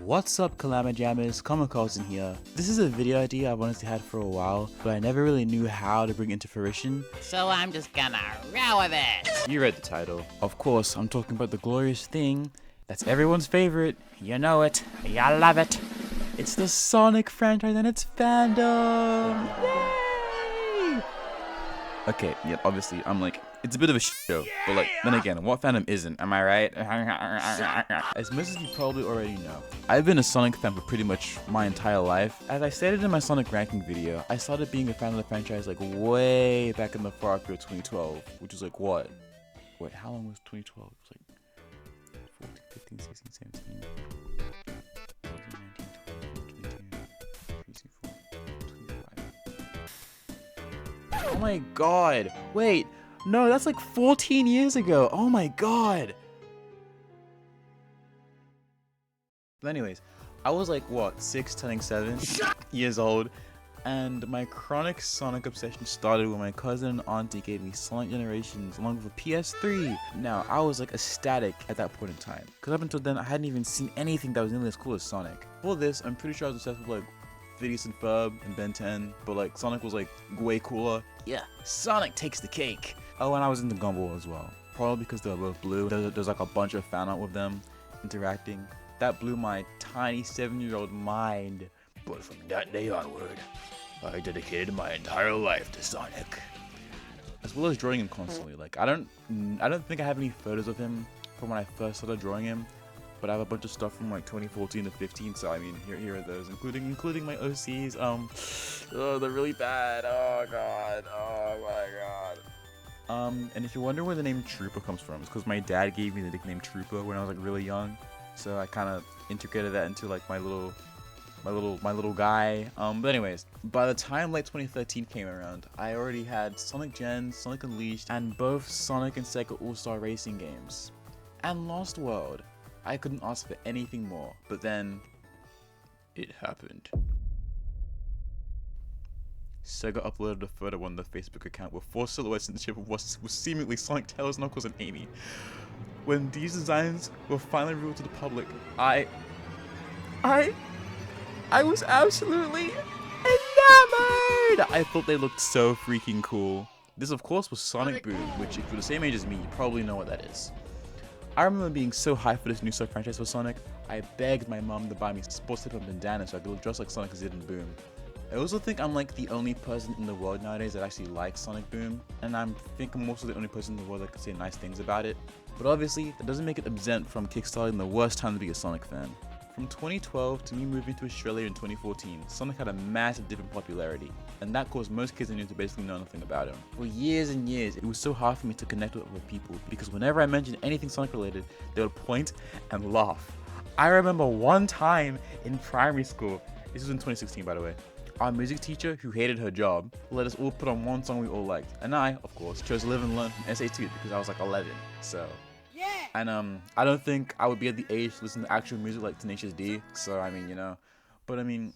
What's up, Calamajammers? comicarlton here. This is a video idea I've honestly had for a while, but I never really knew how to bring it into fruition. So I'm just gonna roll with it. You read the title. Of course, I'm talking about the glorious thing that's everyone's favorite. You know it. You love it. It's the Sonic franchise and its fandom. Yay! Okay, yeah, obviously, I'm like, it's a bit of a show, but like, then again, what fandom isn't, am I right? As much as you probably already know, I've been a Sonic fan for pretty much my entire life. As I stated in my Sonic ranking video, I started being a fan of the franchise like way back in the far year 2012, which was like what? Wait, how long was 2012? It was like 14, 15, 16, 17, 18, 19, 20, 25. Oh my god, wait. No, that's like 14 years ago. Oh my god. But anyways, I was like, what, 6 turning 7 years old, and my chronic Sonic obsession started when my cousin and auntie gave me Sonic Generations along with a PS3. Now, I was like ecstatic at that point in time, because up until then, I hadn't even seen anything that was nearly as cool as Sonic. For this, I'm pretty sure I was obsessed with like Phineas and Ferb and Ben 10, but like Sonic was like way cooler. Yeah, Sonic takes the cake. Oh, and I was into Gumball as well. Probably because they were both blue. There's like a bunch of fan art with them interacting. That blew my tiny 7-year-old mind. But from that day onward, I dedicated my entire life to Sonic. As well as drawing him constantly. Like I don't think I have any photos of him from when I first started drawing him. But I have a bunch of stuff from like 2014 to 15, so I mean, here are those, including my OCs. Oh, they're really bad. Oh god. Oh my god. And if you wonder where the name Trooper comes from, it's because my dad gave me the nickname Trooper when I was like really young, so I kind of integrated that into like my little guy. But anyways, by the time late 2013 came around, I already had Sonic Gen, Sonic Unleashed, and both Sonic and Sega All-Star Racing games, and Lost World. I couldn't ask for anything more, but then it happened. Sega uploaded a photo on their Facebook account with 4 silhouettes in the shape of what was seemingly Sonic, Tails, Knuckles, and Amy. When these designs were finally revealed to the public, I was absolutely enamored! I thought they looked so freaking cool. This of course was Sonic Boom, which if you're the same age as me, you probably know what that is. I remember being so hyped for this new Sonic franchise for Sonic, I begged my mom to buy me sports tip and bandana so I could look just like Sonic as did in Boom. I also think I'm like the only person in the world nowadays that actually likes Sonic Boom, and I think I'm also the only person in the world that can say nice things about it. But obviously, that doesn't make it exempt from kickstarting the worst time to be a Sonic fan. From 2012 to me moving to Australia in 2014, Sonic had a massive dip in popularity, and that caused most kids I knew to basically know nothing about him. For years and years, it was so hard for me to connect with other people, because whenever I mentioned anything Sonic related, they would point and laugh. I remember one time in primary school, this was in 2016 by the way, our music teacher, who hated her job, let us all put on one song we all liked, and I, of course, chose Live and Learn from SA2 because I was like 11, so. And I don't think I would be at the age to listen to actual music like Tenacious D, so I mean, you know. But I mean,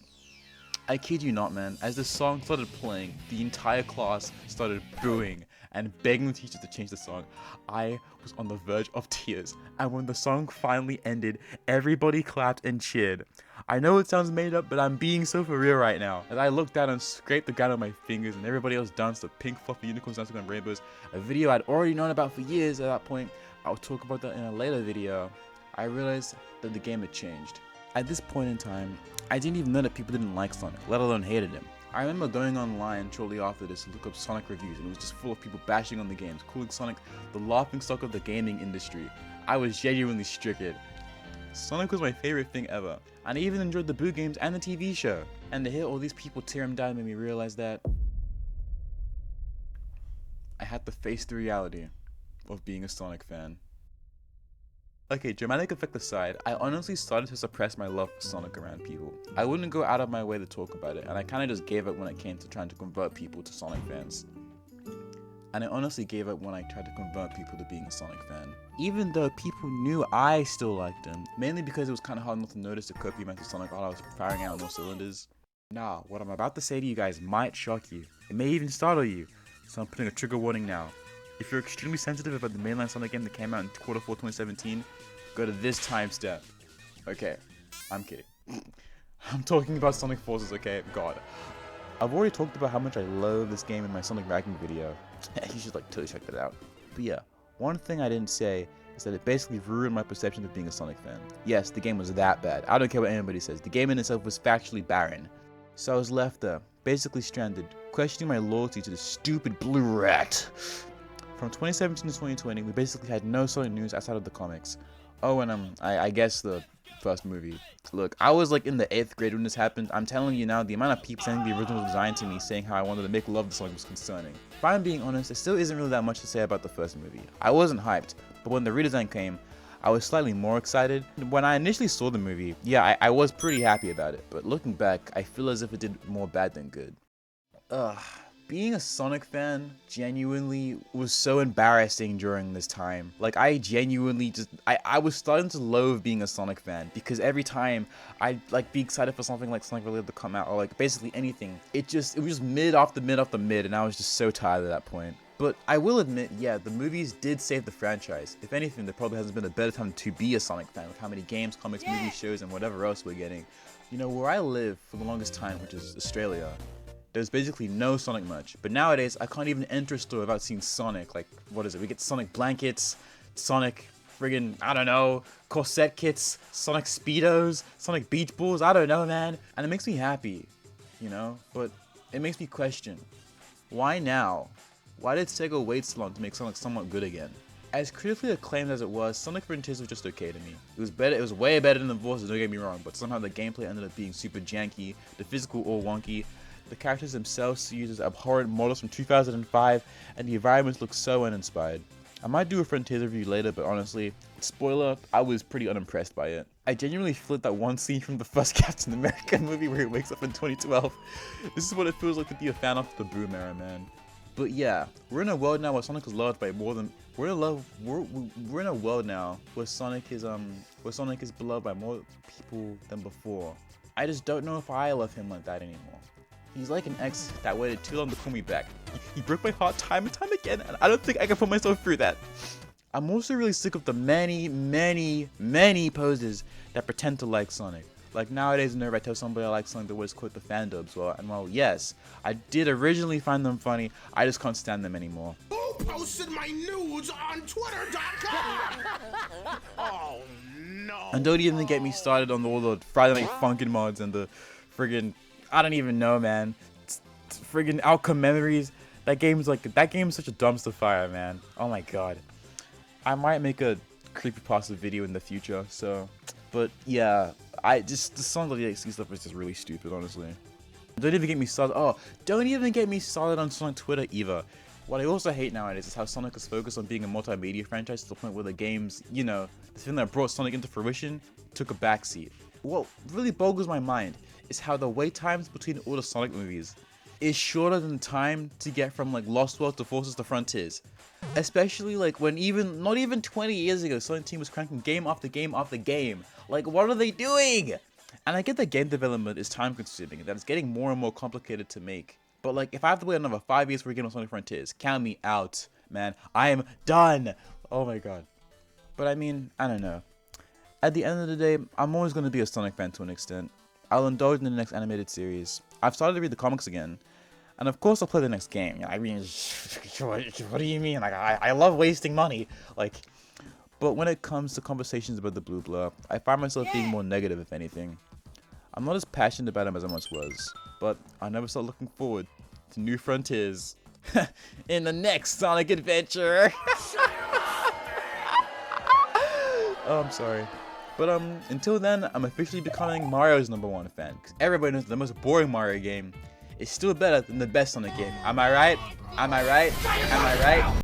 I kid you not, man, as the song started playing, the entire class started booing and begging the teacher to change the song. I was on the verge of tears, and when the song finally ended, everybody clapped and cheered. I know it sounds made up, but I'm being so for real right now. As I looked down and scraped the ground with my fingers and everybody else danced to Pink Fluffy Unicorns Dancing on Rainbows, a video I'd already known about for years at that point. I'll talk about that in a later video. I realized that the game had changed. At this point in time, I didn't even know that people didn't like Sonic, let alone hated him. I remember going online shortly after this to look up Sonic reviews, and it was just full of people bashing on the games, calling Sonic the laughingstock of the gaming industry. I was genuinely stricken. Sonic was my favorite thing ever, and I even enjoyed the Boo games and the TV show. And to hear all these people tear him down made me realize that I had to face the reality of being a Sonic fan. Okay, dramatic effect aside, I honestly started to suppress my love for Sonic around people. I wouldn't go out of my way to talk about it, and I kinda just gave up when it came to trying to convert people to Sonic fans. And I honestly gave up when I tried to convert people to being a Sonic fan. Even though people knew I still liked him, mainly because it was kinda hard not to notice the copious amount of Sonic while I was firing out on all cylinders. Now, what I'm about to say to you guys might shock you. It may even startle you, so I'm putting a trigger warning now. If you're extremely sensitive about the mainline Sonic game that came out in Q4 2017, go to this timestamp. Okay, I'm kidding. I'm talking about Sonic Forces, okay? God. I've already talked about how much I love this game in my Sonic ranking video. You should like totally check that out. But yeah, one thing I didn't say is that it basically ruined my perception of being a Sonic fan. Yes, the game was that bad. I don't care what anybody says. The game in itself was factually barren. So I was left there, basically stranded, questioning my loyalty to the stupid blue rat. From 2017 to 2020, we basically had no Sonic news outside of the comics. Oh, and I guess the first movie. Look, I was like in the 8th grade when this happened. I'm telling you now, the amount of people sending the original design to me saying how I wanted to make love to Sonic was concerning. If I'm being honest, there still isn't really that much to say about the first movie. I wasn't hyped, but when the redesign came, I was slightly more excited. When I initially saw the movie, yeah, I was pretty happy about it, but looking back, I feel as if it did more bad than good. Being a Sonic fan genuinely was so embarrassing during this time. Like, I genuinely just, I was starting to loathe being a Sonic fan because every time I'd like be excited for something like Sonic related to come out or like basically anything, it was just mid after mid after mid, and I was just so tired at that point. But I will admit, yeah, the movies did save the franchise. If anything, there probably hasn't been a better time to be a Sonic fan with how many games, comics, movies, shows, and whatever else we're getting. You know, where I live for the longest time, which is Australia, there's basically no Sonic merch. But nowadays, I can't even enter a store without seeing Sonic. Like, what is it? We get Sonic blankets, Sonic friggin', I don't know, corset kits, Sonic Speedos, Sonic beach balls, I don't know, man. And it makes me happy, you know? But it makes me question, why now? Why did Sega wait so long to make Sonic somewhat good again? As critically acclaimed as it was, Sonic Frontiers was just okay to me. It was better. It was way better than the Forces, don't get me wrong, but somehow the gameplay ended up being super janky, the physical all wonky, the characters themselves used as abhorrent models from 2005, and the environments look so uninspired. I might do a Frontiers review later, but honestly, spoiler, I was pretty unimpressed by it. I genuinely flipped that one scene from the first Captain America movie where he wakes up in 2012. This is what it feels like to be a fan of the Boom era, man. But yeah, we're in a world now where Sonic is loved by more than we're in a world now where Sonic is beloved by more people than before. I just don't know if I love him like that anymore. He's like an ex that waited too long to call me back. He broke my heart time and time again, and I don't think I can put myself through that. I'm also really sick of the many poses that pretend to like Sonic. Like nowadays, whenever I tell somebody I like Sonic, they always quote the fan dubs. And while yes, I did originally find them funny, I just can't stand them anymore. Who posted my nudes on Twitter.com? Oh no. And don't even get me started on all the Friday Night Funkin' mods and the friggin', I don't even know, man. Friggin' Outcome Memories. That game's such a dumpster fire, man. Oh my god. I might make a creepypasta video in the future, so. But yeah, the Sonic of the XC stuff is just really stupid, honestly. Don't even get me started. Oh, don't even get me started on Sonic Twitter either. What I also hate nowadays is how Sonic is focused on being a multimedia franchise to the point where the games, you know, the thing that brought Sonic into fruition took a backseat. What really boggles my mind is how the wait times between all the Sonic movies is shorter than the time to get from like Lost World to Forces to Frontiers. Especially like when not even 20 years ago, Sonic Team was cranking game after game after game. Like, what are they doing? And I get that game development is time consuming and that it's getting more and more complicated to make. But like, if I have to wait another 5 years for a game on Sonic Frontiers, count me out, man. I am done. Oh my god. But I mean, I don't know. At the end of the day, I'm always going to be a Sonic fan to an extent. I'll indulge in the next animated series. I've started to read the comics again. And of course I'll play the next game. You know, I mean, what do you mean? Like, I love wasting money. Like, but when it comes to conversations about the Blue Blur, I find myself being more negative, if anything. I'm not as passionate about him as I once was, but I never stop looking forward to new frontiers in the next Sonic adventure. Oh, I'm sorry. But until then, I'm officially becoming Mario's #1 fan, because everybody knows the most boring Mario game is still better than the best Sonic game. Am I right? Am I right? Am I right?